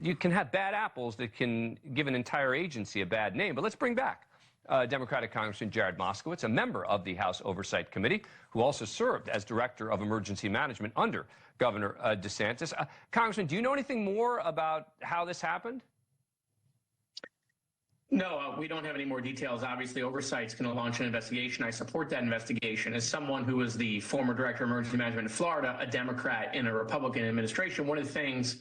you can have bad apples that can give an entire agency a bad name. But let's bring back Democratic Congressman Jared Moskowitz, a member of the House Oversight Committee, who also served as Director of Emergency Management under Governor DeSantis. Congressman, do you know anything more about how this happened? No, we don't have any more details. Obviously, Oversight's going to launch an investigation. I support that investigation. As someone who was the former Director of Emergency Management in Florida, a Democrat in a Republican administration, one of the things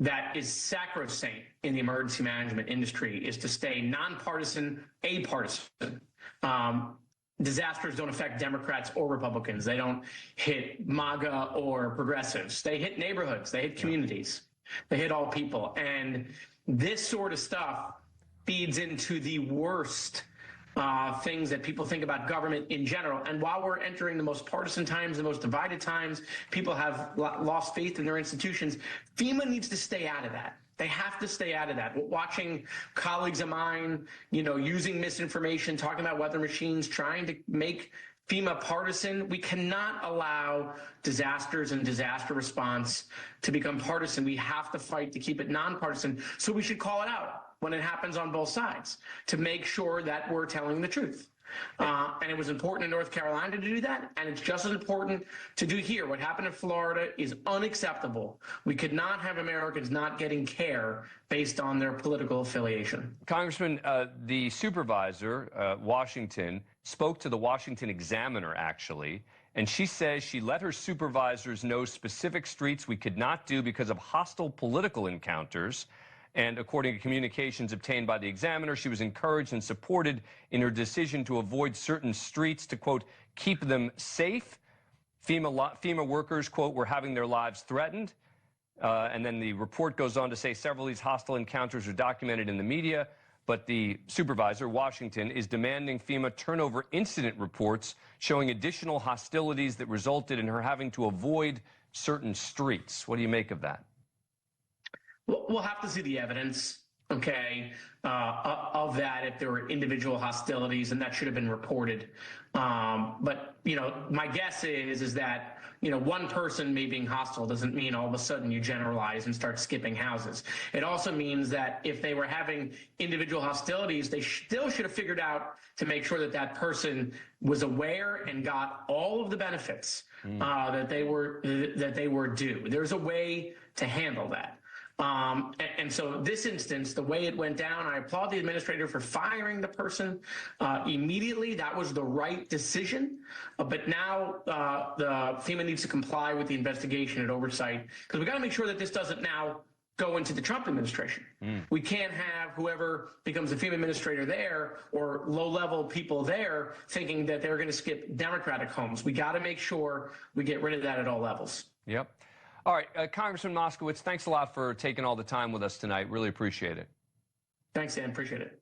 that is sacrosanct in the emergency management industry is to stay nonpartisan, apartisan. Disasters don't affect Democrats or Republicans. They don't hit MAGA or progressives. They hit neighborhoods. They hit communities. They hit all people. And this sort of stuff feeds into the worst things that people think about government in general. And while we're entering the most partisan times, the most divided times, people have lost faith in their institutions, FEMA needs to stay out of that. They have to stay out of that. Watching colleagues of mine, using misinformation, talking about weather machines, trying to make FEMA partisan. We cannot allow disasters and disaster response to become partisan. We have to fight to keep it nonpartisan. So we should call it out when it happens on both sides to make sure that we're telling the truth. And it was important in North Carolina to do that, and it's just as important to do here. What happened in Florida is unacceptable. We could not have Americans not getting care based on their political affiliation. Congressman, the supervisor, Washington, spoke to the Washington Examiner, actually, and she says she let her supervisors know specific streets we could not do because of hostile political encounters. And according to communications obtained by the Examiner, she was encouraged and supported in her decision to avoid certain streets to, quote, keep them safe. FEMA workers, quote, were having their lives threatened. And then the report goes on to say several of these hostile encounters are documented in the media. But the supervisor, Washington, is demanding FEMA turn over incident reports showing additional hostilities that resulted in her having to avoid certain streets. What do you make of that? We'll have to see the evidence, okay, of that, if there were individual hostilities, and that should have been reported. But, my guess is that, one person may being hostile doesn't mean all of a sudden you generalize and start skipping houses. It also means that if they were having individual hostilities, they still should have figured out to make sure that that person was aware and got all of the benefits that they were due. There's a way to handle that. And so this instance, the way it went down, I applaud the administrator for firing the person immediately. That was the right decision. But now the FEMA needs to comply with the investigation and oversight, because we got to make sure that this doesn't now go into the Trump administration. We can't have whoever becomes the FEMA administrator there or low-level people there thinking that they're going to skip Democratic homes. We got to make sure we get rid of that at all levels. Yep. All right, Congressman Moskowitz, thanks a lot for taking all the time with us tonight. Really appreciate it. Thanks, Dan. Appreciate it.